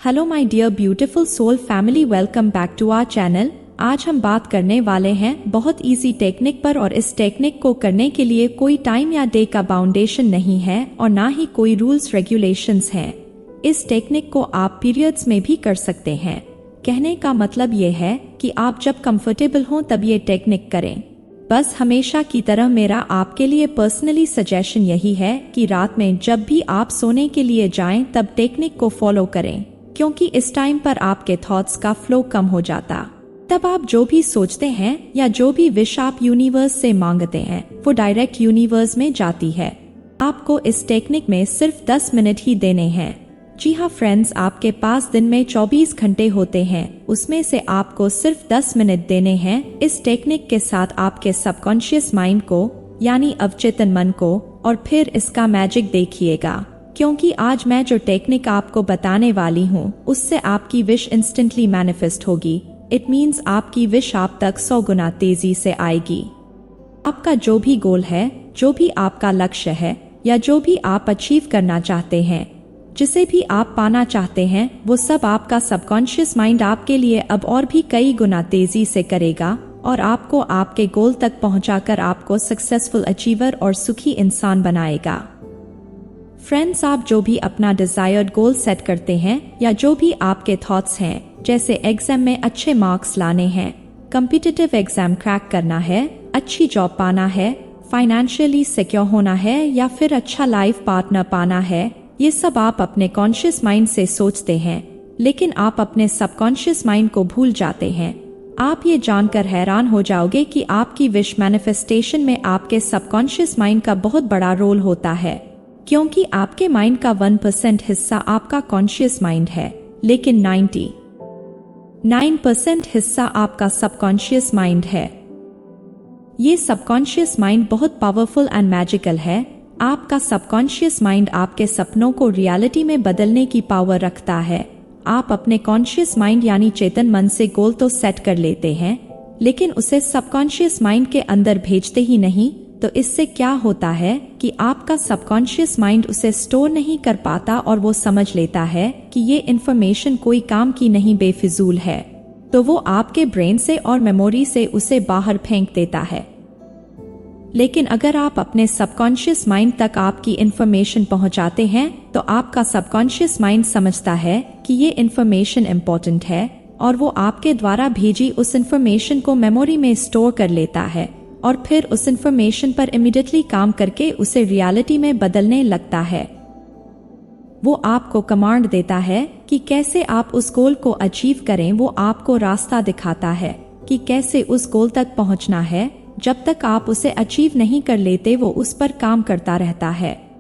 Hello my dear beautiful soul family, welcome back to our channel. आज हम बात करने वाले हैं बहुत इजी टेक्निक पर, और इस टेक्निक को करने के लिए कोई टाइम या डे का बाउंडेशन नहीं है और ना ही कोई रूल्स रेगुलेशंस हैं। इस टेक्निक को आप पीरियड्स में भी कर सकते हैं। कहने का मतलब ये है कि आप जब कंफर्टेबल हों तब ये टेक्निक करें। बस हमेशा की तरह मेरा आपके लिए पर्सनली सजेशन यही है कि रात में जब भी आप सोने के लिए जाएं तब टेक्निक को फॉलो करें, क्योंकि इस टाइम पर आपके थॉट्स का फ्लो कम हो जाता। तब आप जो भी सोचते हैं या जो भी विश आप यूनिवर्स से मांगते हैं वो डायरेक्ट यूनिवर्स में जाती है। आपको इस टेक्निक में सिर्फ 10 मिनट ही देने हैं। जी हाँ फ्रेंड्स, आपके पास दिन में 24 घंटे होते हैं, उसमें से आपको सिर्फ 10 मिनट देने हैं। इस टेक्निक के साथ आपके सबकॉन्शियस माइंड को यानी अवचेतन मन को, और फिर इसका मैजिक देखिएगा, क्योंकि आज मैं जो टेक्निक आपको बताने वाली हूँ उससे आपकी विश इंस्टेंटली मैनिफेस्ट होगी। इट मीन्स आपकी विश आप तक 100 गुना तेजी से आएगी। आपका जो भी गोल है, जो भी आपका लक्ष्य है, या जो भी आप अचीव करना चाहते हैं, जिसे भी आप पाना चाहते हैं, वो सब आपका सबकॉन्शियस माइंड आपके लिए अब और भी कई गुना तेजी से करेगा और आपको आपके गोल तक पहुंचाकर आपको सक्सेसफुल अचीवर और सुखी इंसान बनाएगा। फ्रेंड्स, आप जो भी अपना डिजायर्ड गोल सेट करते हैं या जो भी आपके थॉट्स हैं, जैसे एग्जाम में अच्छे मार्क्स लाने हैं, कॉम्पिटिटिव एग्जाम क्रैक करना है, अच्छी जॉब पाना है, फाइनेंशियली सिक्योर होना है, या फिर अच्छा लाइफ पार्टनर पाना है, ये सब आप अपने कॉन्शियस माइंड से सोचते हैं, लेकिन आप अपने सबकॉन्शियस माइंड को भूल जाते हैं। आप ये जानकर हैरान हो जाओगे कि आपकी विश मैनिफेस्टेशन में आपके सबकॉन्शियस माइंड का बहुत बड़ा रोल होता है, क्योंकि आपके माइंड का 1% हिस्सा आपका कॉन्शियस माइंड है, लेकिन 99% हिस्सा आपका सबकॉन्शियस माइंड है। ये सबकॉन्शियस माइंड बहुत पावरफुल एंड मैजिकल है। आपका सबकॉन्शियस माइंड आपके सपनों को रियलिटी में बदलने की पावर रखता है। आप अपने कॉन्शियस माइंड यानी चेतन मन से गोल तो सेट कर लेते हैं, लेकिन उसे सबकॉन्शियस माइंड के अंदर भेजते ही नहीं। तो इससे क्या होता है कि आपका सबकॉन्शियस माइंड उसे स्टोर नहीं कर पाता और वो समझ लेता है कि ये इन्फॉर्मेशन कोई काम की नहीं, बेफिजूल है, तो वो आपके ब्रेन से और मेमोरी से उसे बाहर फेंक देता है। लेकिन अगर आप अपने सबकॉन्शियस माइंड तक आपकी इन्फॉर्मेशन पहुंचाते हैं, तो आपका सबकॉन्शियस माइंड समझता है कि ये इन्फॉर्मेशन इम्पोर्टेंट है और वो आपके द्वारा भेजी उस इन्फॉर्मेशन को मेमोरी में स्टोर कर लेता है और फिर उस इन्फॉर्मेशन पर इमीडिएटली काम करके उसे रियलिटी में बदलने लगता है। वो आपको कमांड देता है कि कैसे आप उस गोल को अचीव करें। वो आपको रास्ता दिखाता है कि कैसे उस गोल तक पहुंचना है। जब तक आप उसे अचीव नहीं कर लेते, वो उस पर काम करता रहता है।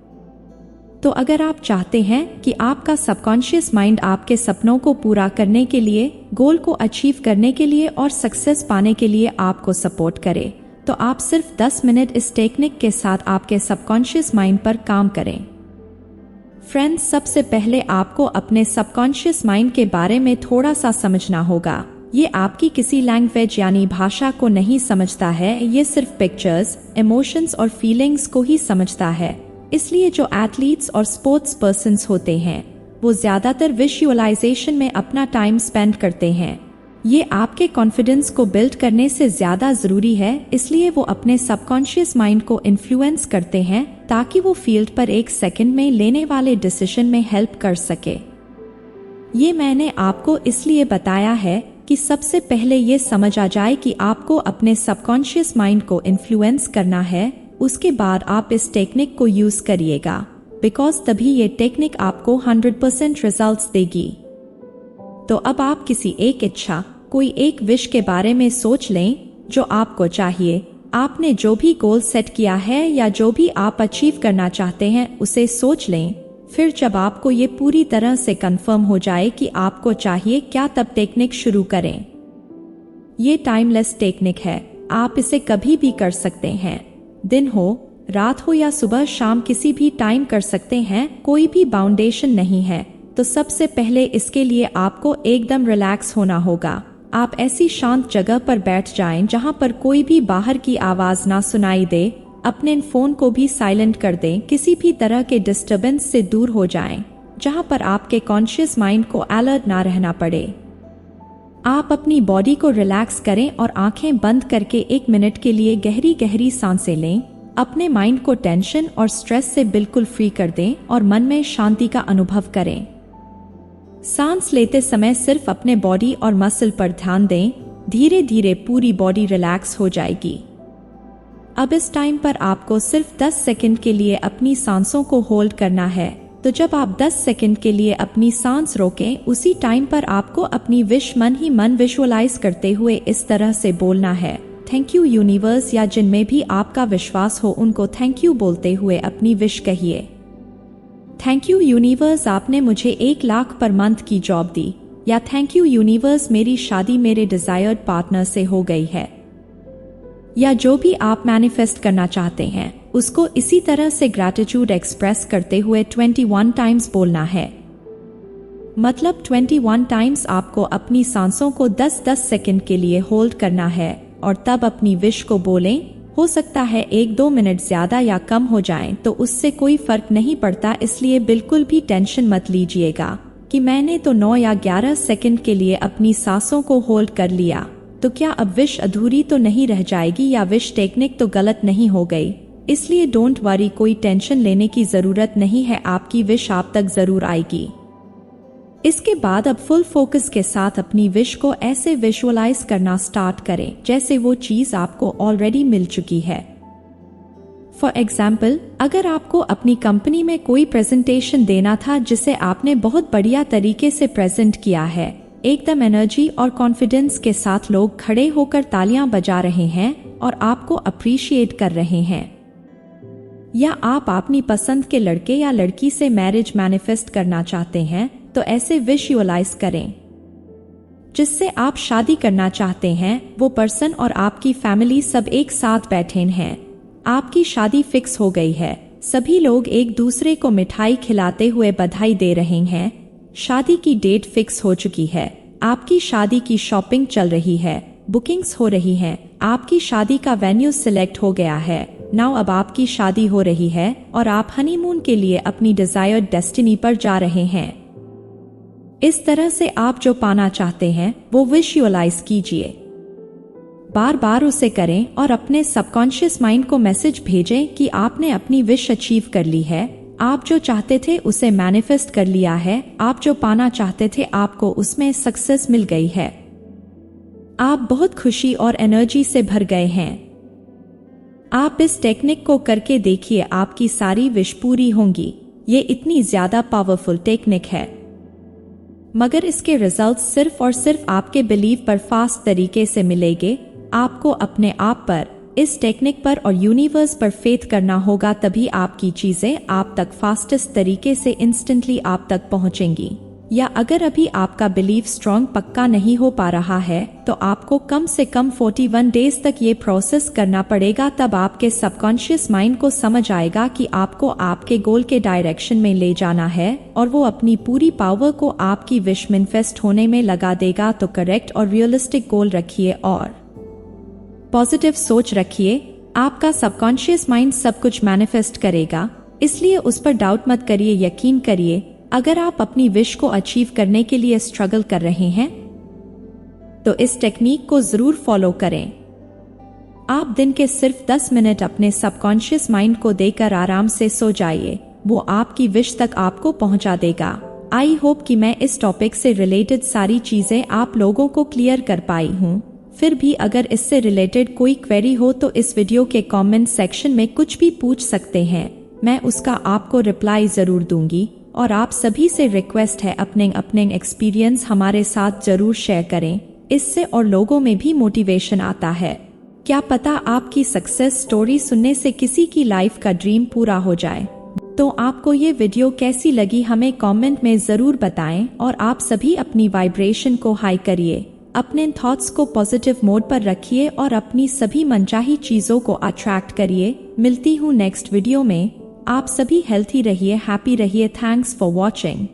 तो अगर आप चाहते हैं कि आपका सबकॉन्शियस माइंड आपके सपनों को पूरा करने के लिए, गोल को अचीव करने के लिए और सक्सेस पाने के लिए आपको सपोर्ट करे, तो आप सिर्फ 10 मिनट इस टेक्निक के साथ आपके सबकॉन्शियस माइंड पर काम करें। फ्रेंड्स, सबसे पहले आपको अपने सबकॉन्शियस माइंड के बारे में थोड़ा सा समझना होगा। ये आपकी किसी लैंग्वेज यानी भाषा को नहीं समझता है, ये सिर्फ पिक्चर्स, इमोशंस और फीलिंग्स को ही समझता है। इसलिए जो एथलीट्स और स्पोर्ट्स पर्सन्स होते हैं, वो ज्यादातर विजुअलाइजेशन में अपना टाइम स्पेंड करते हैं। ये आपके कॉन्फिडेंस को बिल्ड करने से ज्यादा जरूरी है, इसलिए वो अपने सबकॉन्शियस माइंड को इन्फ्लुएंस करते हैं ताकि वो फील्ड पर एक सेकंड में लेने वाले डिसीजन में हेल्प कर सके। ये मैंने आपको इसलिए बताया है कि सबसे पहले ये समझ आ जाए कि आपको अपने सबकॉन्शियस माइंड को इन्फ्लुएंस करना है। उसके बाद आप इस टेक्निक को यूज करिएगा, बिकॉज तभी ये टेक्निक आपको 100% रिजल्ट्स देगी। तो अब आप किसी एक इच्छा, कोई एक विश के बारे में सोच लें जो आपको चाहिए। आपने जो भी गोल सेट किया है या जो भी आप अचीव करना चाहते हैं, उसे सोच लें। फिर जब आपको ये पूरी तरह से कंफर्म हो जाए कि आपको चाहिए क्या, तब टेक्निक शुरू करें। ये टाइमलेस टेक्निक है, आप इसे कभी भी कर सकते हैं। दिन हो, रात हो या सुबह शाम, किसी भी टाइम कर सकते हैं, कोई भी बाउंडेशन नहीं है। तो सबसे पहले इसके लिए आपको एकदम रिलैक्स होना होगा। आप ऐसी शांत जगह पर बैठ जाएं जहां पर कोई भी बाहर की आवाज ना सुनाई दे। अपने फोन को भी साइलेंट कर दें, किसी भी तरह के डिस्टरबेंस से दूर हो जाएं। जहां पर आपके कॉन्शियस माइंड को अलर्ट ना रहना पड़े। आप अपनी बॉडी को रिलैक्स करें और आंखें बंद करके 1 मिनट के लिए गहरी गहरी सांसें लें। अपने माइंड को टेंशन और स्ट्रेस से बिल्कुल फ्री कर दें और मन में शांति का अनुभव करें। सांस लेते समय सिर्फ अपने बॉडी और मसल पर ध्यान दें। धीरे धीरे पूरी बॉडी रिलैक्स हो जाएगी। अब इस टाइम पर आपको सिर्फ 10 सेकंड के लिए अपनी सांसों को होल्ड करना है। तो जब आप 10 सेकंड के लिए अपनी सांस रोकें, उसी टाइम पर आपको अपनी विश मन ही मन विजुअलाइज करते हुए इस तरह से बोलना है, थैंक यू यूनिवर्स, या जिनमें भी आपका विश्वास हो उनको थैंक यू बोलते हुए अपनी विश कहिए। थैंक यू यूनिवर्स, आपने मुझे 1 लाख पर मंथ की जॉब दी। या थैंक यू यूनिवर्स, मेरी शादी मेरे डिजायर्ड पार्टनर से हो गई है। या जो भी आप मैनिफेस्ट करना चाहते हैं उसको इसी तरह से ग्रैटिट्यूड एक्सप्रेस करते हुए 21 टाइम्स बोलना है। मतलब 21 टाइम्स आपको अपनी सांसों को 10-10 सेकंड के लिए होल्ड करना है और तब अपनी विश को बोलें। हो सकता है 1-2 मिनट ज्यादा या कम हो जाएं, तो उससे कोई फर्क नहीं पड़ता, इसलिए बिल्कुल भी टेंशन मत लीजिएगा कि मैंने तो 9 या 11 सेकंड के लिए अपनी सांसों को होल्ड कर लिया, तो क्या अब विश अधूरी तो नहीं रह जाएगी या विश टेक्निक तो गलत नहीं हो गई। इसलिए डोंट वरी, कोई टेंशन लेने की जरूरत नहीं है, आपकी विश आप तक जरूर आएगी। इसके बाद अब फुल फोकस के साथ अपनी विश को ऐसे विजुअलाइज करना स्टार्ट करें जैसे वो चीज आपको ऑलरेडी मिल चुकी है। फॉर एग्जाम्पल, अगर आपको अपनी कंपनी में कोई प्रेजेंटेशन देना था जिसे आपने बहुत बढ़िया तरीके से प्रेजेंट किया है, एकदम एनर्जी और कॉन्फिडेंस के साथ लोग खड़े होकर तालियां बजा रहे हैं और आपको अप्रिशिएट कर रहे हैं। या आप अपनी पसंद के लड़के या लड़की से मैरिज मैनिफेस्ट करना चाहते हैं, तो ऐसे विजुअलाइज करें जिससे आप शादी करना चाहते हैं वो पर्सन और आपकी फैमिली सब एक साथ बैठे हैं। आपकी शादी फिक्स हो गई है, सभी लोग एक दूसरे को मिठाई खिलाते हुए बधाई दे रहे हैं। शादी की डेट फिक्स हो चुकी है, आपकी शादी की शॉपिंग चल रही है, बुकिंग्स हो रही हैं, आपकी शादी का वेन्यू सिलेक्ट हो गया है। नाउ अब आपकी शादी हो रही है और आप हनीमून के लिए अपनी डिजायर्ड डेस्टिनी पर जा रहे हैं। इस तरह से आप जो पाना चाहते हैं वो विजुअलाइज कीजिए, बार बार उसे करें और अपने सबकॉन्शियस माइंड को मैसेज भेजें कि आपने अपनी विश अचीव कर ली है। आप जो चाहते थे उसे मैनिफेस्ट कर लिया है, आप जो पाना चाहते थे आपको उसमें सक्सेस मिल गई है। आप बहुत खुशी और एनर्जी से भर गए हैं। आप इस टेक्निक को करके देखिए, आपकी सारी विश पूरी होंगी। ये इतनी ज्यादा पावरफुल टेक्निक है, मगर इसके रिजल्ट्स सिर्फ और सिर्फ आपके बिलीव पर फास्ट तरीके से मिलेंगे। आपको अपने आप पर, इस टेक्निक पर और यूनिवर्स पर फेथ करना होगा, तभी आपकी चीजें आप तक फास्टेस्ट तरीके से इंस्टेंटली आप तक पहुंचेंगी। या अगर अभी आपका बिलीव स्ट्रॉन्ग पक्का नहीं हो पा रहा है तो आपको कम से कम 41 डेज तक ये प्रोसेस करना पड़ेगा, तब आपके सबकॉन्शियस माइंड को समझ आएगा कि आपको आपके गोल के डायरेक्शन में ले जाना है और वो अपनी पूरी पावर को आपकी विश मैनिफेस्ट होने में लगा देगा। तो करेक्ट और रियलिस्टिक गोल रखिए और पॉजिटिव सोच रखिए, आपका सबकॉन्शियस माइंड सब कुछ मैनिफेस्ट करेगा, इसलिए उस पर डाउट मत करिए, यकीन करिए। अगर आप अपनी विश को अचीव करने के लिए स्ट्रगल कर रहे हैं तो इस टेक्निक को जरूर फॉलो करें। आप दिन के सिर्फ 10 मिनट अपने सबकॉन्शियस माइंड को देकर आराम से सो जाइए, वो आपकी विश तक आपको पहुंचा देगा। आई होप कि मैं इस टॉपिक से रिलेटेड सारी चीजें आप लोगों को क्लियर कर पाई हूँ। फिर भी अगर इससे रिलेटेड कोई क्वेरी हो तो इस वीडियो के कमेंट सेक्शन में कुछ भी पूछ सकते हैं, मैं उसका आपको रिप्लाई जरूर दूंगी। और आप सभी से रिक्वेस्ट है, अपने अपने एक्सपीरियंस हमारे साथ जरूर शेयर करें, इससे और लोगों में भी मोटिवेशन आता है। क्या पता आपकी सक्सेस स्टोरी सुनने से किसी की लाइफ का ड्रीम पूरा हो जाए। तो आपको ये वीडियो कैसी लगी हमें कमेंट में जरूर बताएं और आप सभी अपनी वाइब्रेशन को हाई करिए, अपने थॉट्स को पॉजिटिव मोड पर रखिए और अपनी सभी मनचाही चीजों को अट्रैक्ट करिए। मिलती हूँ नेक्स्ट वीडियो में। आप सभी हेल्थी रहिए, हैप्पी रहिए। Thanks for watching.